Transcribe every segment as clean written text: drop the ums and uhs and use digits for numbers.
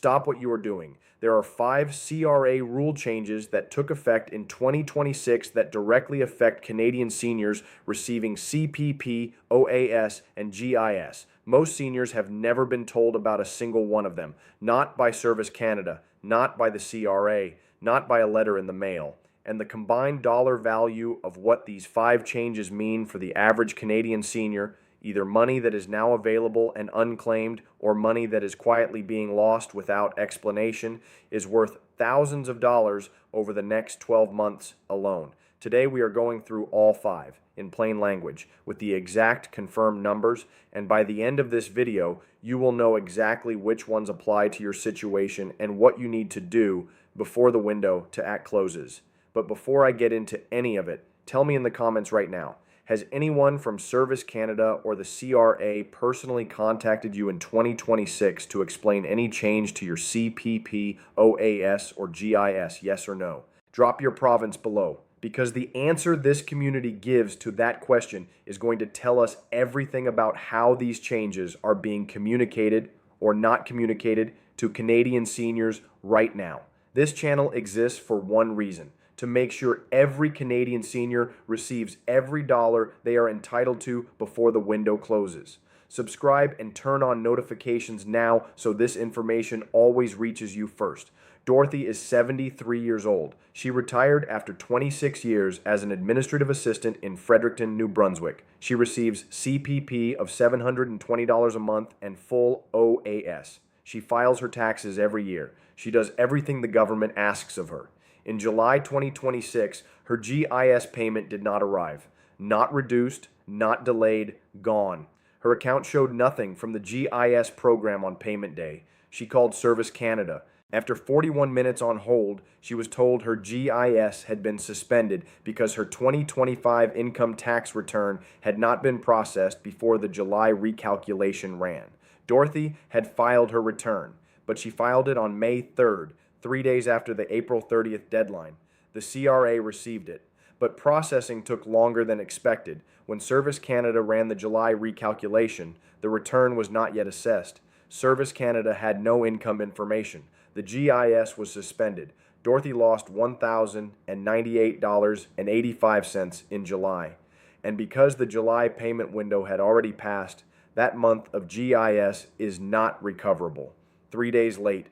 stop what you are doing. There are 5 CRA rule changes that took effect in 2026 that directly affect Canadian seniors receiving CPP, OAS, and GIS. Most seniors have never been told about a single one of them, not by Service Canada, not by the CRA, not by a letter in the mail. And the combined dollar value of what these 5 changes mean for the average Canadian senior, either money that is now available and unclaimed or money that is quietly being lost without explanation, is worth thousands of dollars over the next 12 months alone. Today we are going through all 5 in plain language with the exact confirmed numbers, and by the end of this video you will know exactly which ones apply to your situation and what you need to do before the window to act closes. But before I get into any of it, tell me in the comments right now, has anyone from Service Canada or the CRA personally contacted you in 2026 to explain any change to your CPP, OAS, or GIS, yes or no? Drop your province below, because the answer this community gives to that question is going to tell us everything about how these changes are being communicated or not communicated to Canadian seniors right now. This channel exists for one reason: to make sure every Canadian senior receives every dollar they are entitled to before the window closes. Subscribe and turn on notifications now so this information always reaches you first. Dorothy is 73 years old. She retired after 26 years as an administrative assistant in Fredericton, New Brunswick. She receives CPP of $720 a month and full OAS. She files her taxes every year. She does everything the government asks of her. In July 2026, her GIS payment did not arrive. Not reduced, not delayed, gone. Her account showed nothing from the GIS program on payment day. She called Service Canada. After 41 minutes on hold, she was told her GIS had been suspended because her 2025 income tax return had not been processed before the July recalculation ran. Dorothy had filed her return, but she filed it on May 3rd, 3 days after the April 30th deadline. The CRA received it, but processing took longer than expected. When Service Canada ran the July recalculation, the return was not yet assessed. Service Canada had no income information. The GIS was suspended. Dorothy lost $1,098.85 in July. And because the July payment window had already passed, that month of GIS is not recoverable. 3 days late,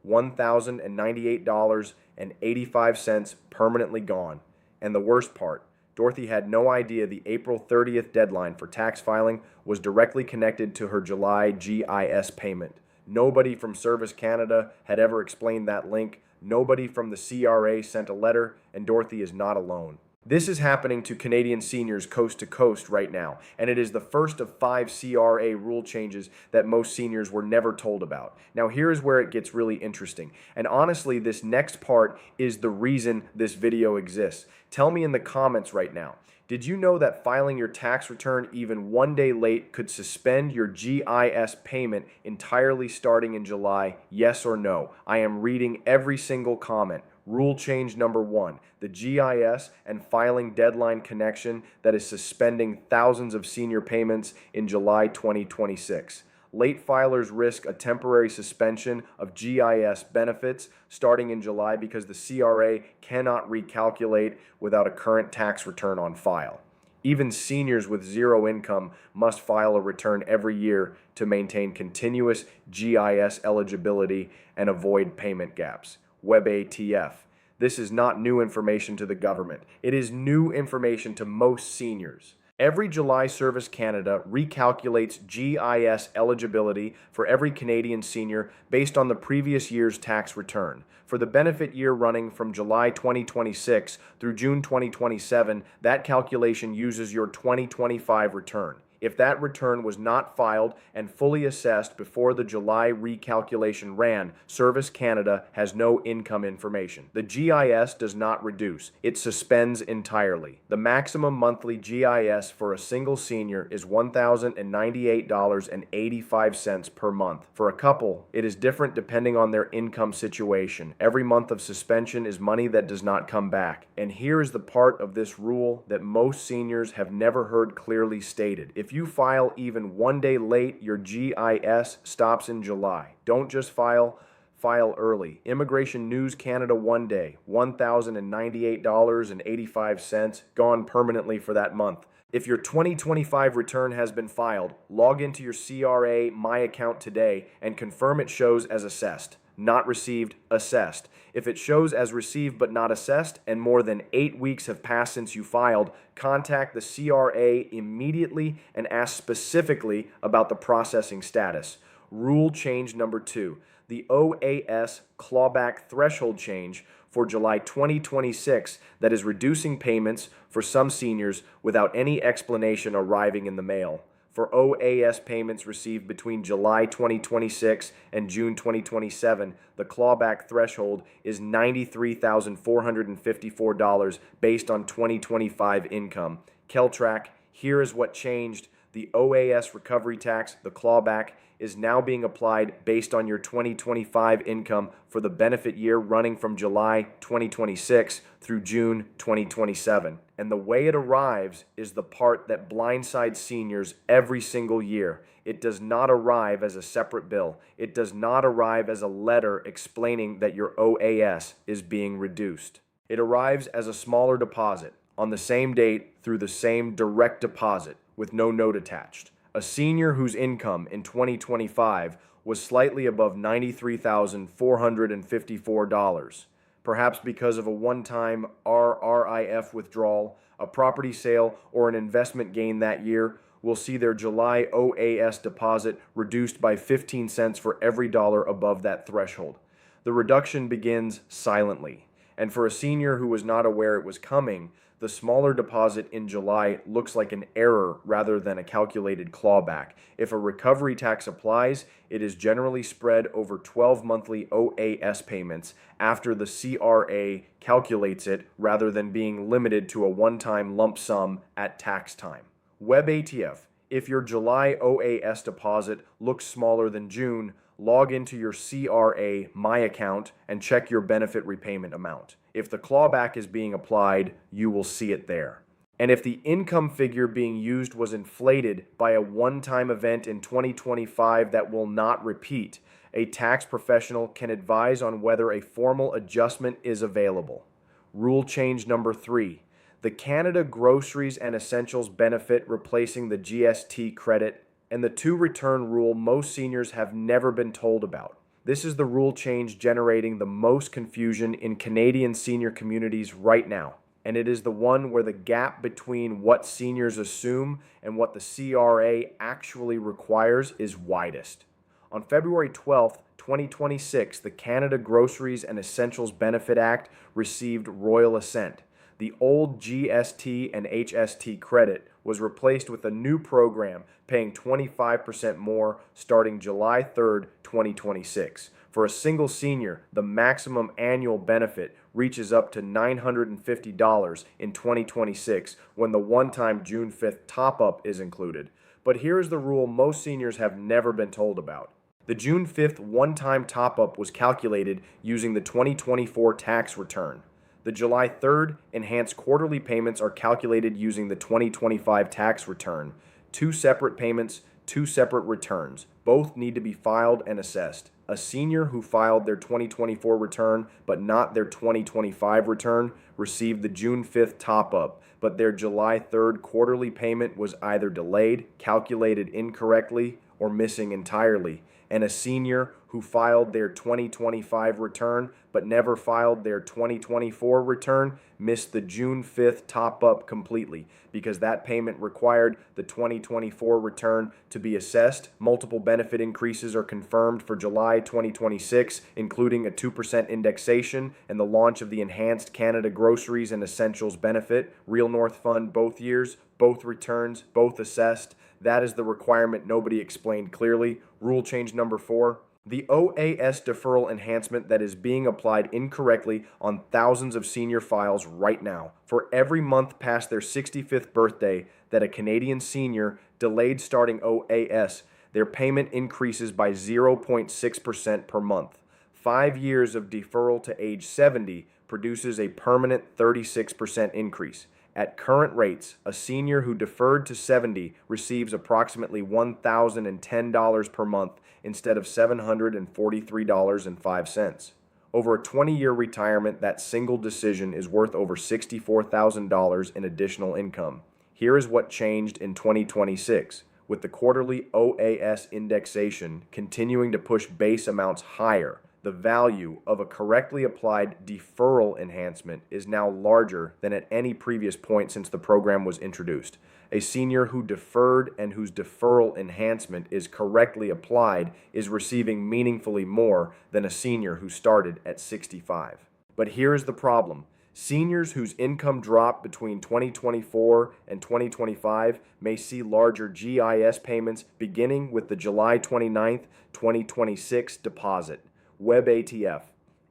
$1,098.85 permanently gone. And the worst part, Dorothy had no idea the April 30th deadline for tax filing was directly connected to her July GIS payment. Nobody from Service Canada had ever explained that link. Nobody from the CRA sent a letter, and Dorothy is not alone. This is happening to Canadian seniors coast to coast right now, and it is the first of 5 CRA rule changes that most seniors were never told about. Now here is where it gets really interesting, and honestly this next part is the reason this video exists. Tell me in the comments right now, did you know that filing your tax return even 1 day late could suspend your GIS payment entirely starting in July? Yes or no? I am reading every single comment. Rule change number 1, the GIS and filing deadline connection that is suspending thousands of senior payments in July 2026. Late filers risk a temporary suspension of GIS benefits starting in July because the CRA cannot recalculate without a current tax return on file. Even seniors with zero income must file a return every year to maintain continuous GIS eligibility and avoid payment gaps. WebATF. This is not new information to the government. It is new information to most seniors. Every July, Service Canada recalculates GIS eligibility for every Canadian senior based on the previous year's tax return. For the benefit year running from July 2026 through June 2027, that calculation uses your 2025 return. If that return was not filed and fully assessed before the July recalculation ran, Service Canada has no income information. The GIS does not reduce, it suspends entirely. The maximum monthly GIS for a single senior is $1,098.85 per month. For a couple, it is different depending on their income situation. Every month of suspension is money that does not come back. And here is the part of this rule that most seniors have never heard clearly stated. If you file even 1 day late, your GIS stops in July. Don't just file file early. Immigration News Canada 1 day, $1,098.85, gone permanently for that month. If your 2025 return has been filed, log into your CRA My Account today and confirm it shows as assessed. Not received, assessed. If it shows as received but not assessed and more than 8 weeks have passed since you filed, contact the CRA immediately and ask specifically about the processing status. Rule change number 2. The OAS clawback threshold change for July 2026 that is reducing payments for some seniors without any explanation arriving in the mail. For OAS payments received between July 2026 and June 2027, the clawback threshold is $93,454 based on 2025 income. Keltrack, here is what changed. The OAS recovery tax, the clawback, is now being applied based on your 2025 income for the benefit year running from July 2026 through June 2027. And the way it arrives is the part that blindsides seniors every single year. It does not arrive as a separate bill. It does not arrive as a letter explaining that your OAS is being reduced. It arrives as a smaller deposit on the same date through the same direct deposit with no note attached. A senior whose income in 2025 was slightly above $93,454, perhaps because of a one-time RRIF withdrawal, a property sale, or an investment gain that year, will see their July OAS deposit reduced by 15 cents for every dollar above that threshold. The reduction begins silently, and for a senior who was not aware it was coming, the smaller deposit in July looks like an error rather than a calculated clawback. If a recovery tax applies, it is generally spread over 12 monthly OAS payments after the CRA calculates it rather than being limited to a one-time lump sum at tax time. WebATF, if your July OAS deposit looks smaller than June, log into your CRA My Account and check your benefit repayment amount. If the clawback is being applied, you will see it there. And if the income figure being used was inflated by a one-time event in 2025 that will not repeat, a tax professional can advise on whether a formal adjustment is available. Rule change number 3. The Canada Groceries and Essentials benefit replacing the GST credit and the 2-return rule most seniors have never been told about. This is the rule change generating the most confusion in Canadian senior communities right now, and it is the one where the gap between what seniors assume and what the CRA actually requires is widest. On February 12, 2026, the Canada Groceries and Essentials Benefit Act received royal assent. The old GST and HST credit was replaced with a new program paying 25% more starting July 3, 2026. For a single senior, the maximum annual benefit reaches up to $950 in 2026 when the one-time June 5th top-up is included. But here is the rule most seniors have never been told about. The June 5th one-time top-up was calculated using the 2024 tax return. The July 3rd enhanced quarterly payments are calculated using the 2025 tax return. 2 separate payments, 2 separate returns. Both need to be filed and assessed. A senior who filed their 2024 return but not their 2025 return received the June 5th top-up, but their July 3rd quarterly payment was either delayed, calculated incorrectly, or missing entirely. And a senior who filed their 2025 return but never filed their 2024 return missed the June 5th top-up completely because that payment required the 2024 return to be assessed. Multiple benefit increases are confirmed for July 2026, including a 2% indexation and the launch of the enhanced Canada Groceries and Essentials benefit. Real North Fund both years, both returns, both assessed. That is the requirement nobody explained clearly. Rule change number 4. The OAS deferral enhancement that is being applied incorrectly on thousands of senior files right now. For every month past their 65th birthday that a Canadian senior delayed starting OAS, their payment increases by 0.6% per month. 5 years of deferral to age 70 produces a permanent 36% increase. At current rates, a senior who deferred to 70 receives approximately $1,010 per month instead of $743.05. Over a 20-year retirement, that single decision is worth over $64,000 in additional income. Here is what changed in 2026. With the quarterly OAS indexation continuing to push base amounts higher, the value of a correctly applied deferral enhancement is now larger than at any previous point since the program was introduced. A senior who deferred and whose deferral enhancement is correctly applied is receiving meaningfully more than a senior who started at 65. But here is the problem. Seniors whose income dropped between 2024 and 2025 may see larger GIS payments beginning with the July 29, 2026 deposit, Web ATF.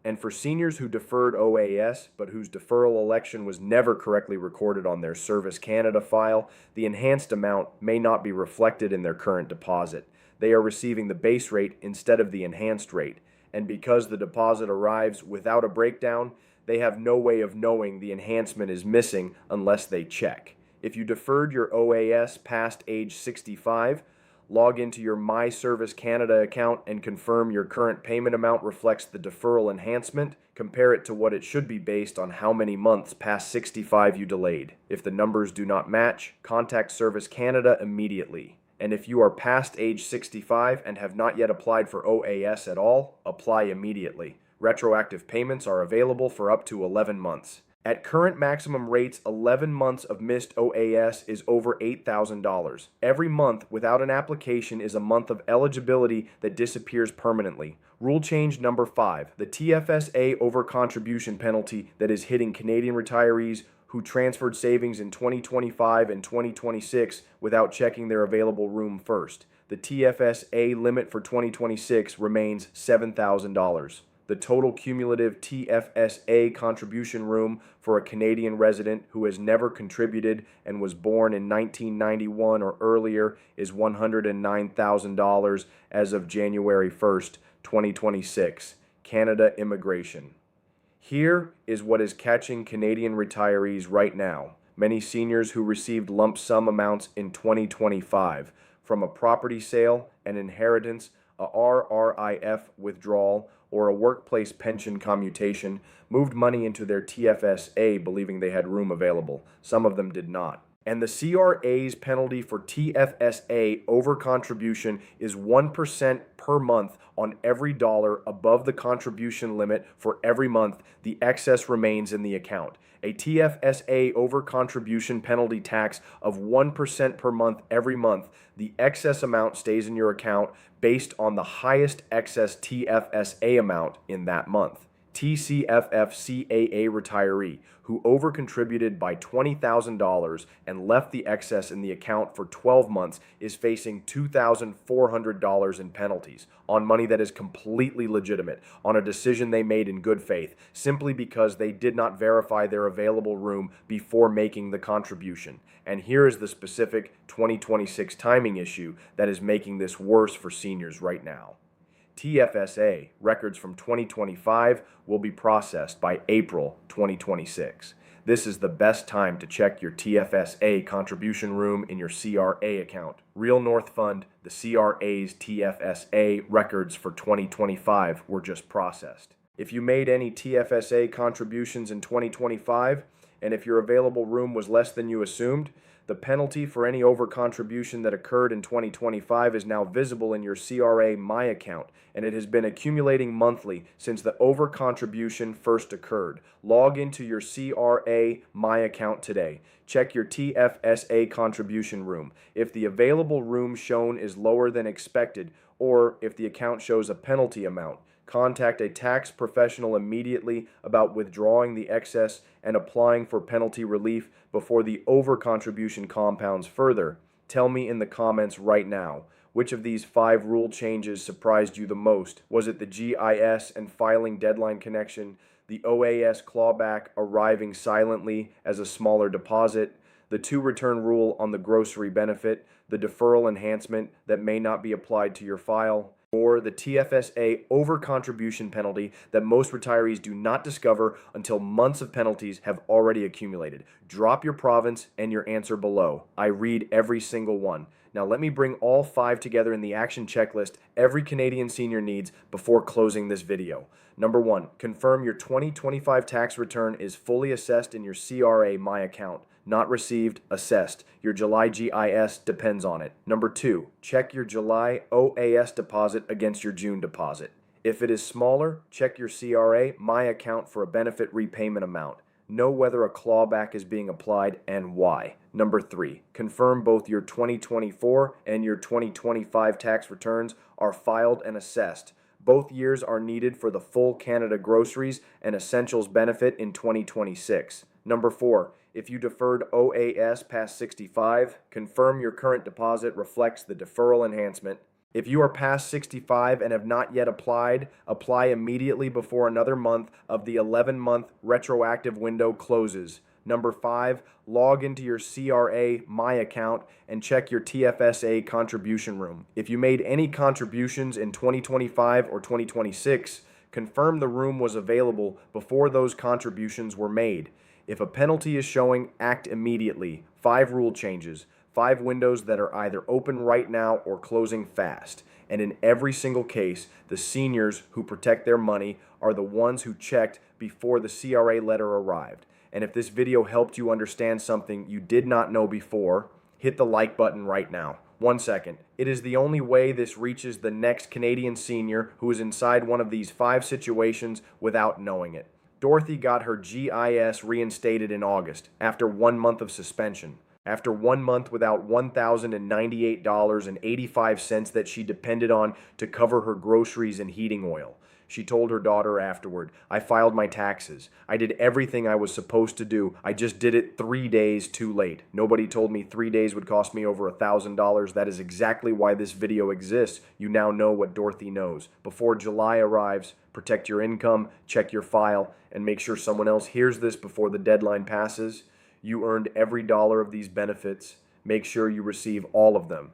And for seniors who deferred OAS but whose deferral election was never correctly recorded on their Service Canada file, the enhanced amount may not be reflected in their current deposit. They are receiving the base rate instead of the enhanced rate. And because the deposit arrives without a breakdown, they have no way of knowing the enhancement is missing unless they check. If you deferred your OAS past age 65, log into your My Service Canada account and confirm your current payment amount reflects the deferral enhancement. Compare it to what it should be based on how many months past 65 you delayed. If the numbers do not match, contact Service Canada immediately. And if you are past age 65 and have not yet applied for OAS at all, apply immediately. Retroactive payments are available for up to 11 months. At current maximum rates, 11 months of missed OAS is over $8,000. Every month without an application is a month of eligibility that disappears permanently. Rule change number 5, the TFSA overcontribution penalty that is hitting Canadian retirees who transferred savings in 2025 and 2026 without checking their available room first. The TFSA limit for 2026 remains $7,000. The total cumulative TFSA contribution room for a Canadian resident who has never contributed and was born in 1991 or earlier is $109,000 as of January 1st, 2026. Canada Immigration. Here is what is catching Canadian retirees right now. Many seniors who received lump sum amounts in 2025 from a property sale, an inheritance, a RRIF withdrawal, or a workplace pension commutation moved money into their TFSA believing they had room available. Some of them did not. And the CRA's penalty for TFSA overcontribution is 1% per month on every dollar above the contribution limit for every month the excess remains in the account. A TFSA overcontribution penalty tax of 1% per month every month. The excess amount stays in your account based on the highest excess TFSA amount in that month. TCFF CAA retiree who overcontributed by $20,000 and left the excess in the account for 12 months is facing $2,400 in penalties on money that is completely legitimate, on a decision they made in good faith, simply because they did not verify their available room before making the contribution. And here is the specific 2026 timing issue that is making this worse for seniors right now. TFSA records from 2025 will be processed by April 2026. This is the best time to check your TFSA contribution room in your CRA account. Real North Fund, the CRA's TFSA records for 2025 were just processed. If you made any TFSA contributions in 2025, and if your available room was less than you assumed, the penalty for any overcontribution that occurred in 2025 is now visible in your CRA My account, and it has been accumulating monthly since the overcontribution first occurred. Log into your CRA My account today. Check your TFSA contribution room. If the available room shown is lower than expected, or if the account shows a penalty amount, contact a tax professional immediately about withdrawing the excess and applying for penalty relief before the overcontribution compounds further. Tell me in the comments right now, which of these 5 rule changes surprised you the most? Was it the GIS and filing deadline connection, the OAS clawback arriving silently as a smaller deposit, the 2-return rule on the grocery benefit, the deferral enhancement that may not be applied to your file, or the TFSA overcontribution penalty that most retirees do not discover until months of penalties have already accumulated. Drop your province and your answer below. I read every single one. Now let me bring all 5 together in the action checklist every Canadian senior needs before closing this video. Number 1, confirm your 2025 tax return is fully assessed in your CRA My Account. Not received, assessed. Your July GIS depends on it. Number 2, check your July OAS deposit against your June deposit. If it is smaller, check your CRA My Account for a benefit repayment amount. Know whether a clawback is being applied and why. Number 3, confirm both your 2024 and your 2025 tax returns are filed and assessed. Both years are needed for the full Canada Groceries and Essentials benefit in 2026. Number 4, if you deferred OAS past 65, confirm your current deposit reflects the deferral enhancement. If you are past 65 and have not yet applied, apply immediately before another month of the 11-month retroactive window closes. Number 5, log into your CRA My Account and check your TFSA contribution room. If you made any contributions in 2025 or 2026, confirm the room was available before those contributions were made. If a penalty is showing, act immediately. 5 rule changes. 5 windows that are either open right now or closing fast. And in every single case, the seniors who protect their money are the ones who checked before the CRA letter arrived. And if this video helped you understand something you did not know before, hit the like button right now. 1 second. It is the only way this reaches the next Canadian senior who is inside one of these 5 situations without knowing it. Dorothy got her GIS reinstated in August after 1 month of suspension. After 1 month without $1,098.85 that she depended on to cover her groceries and heating oil. She told her daughter afterward, "I filed my taxes. I did everything I was supposed to do. I just did it 3 days too late. Nobody told me 3 days would cost me over $1,000. That is exactly why this video exists. You now know what Dorothy knows. Before July arrives, protect your income, check your file, and make sure someone else hears this before the deadline passes. You earned every dollar of these benefits. Make sure you receive all of them.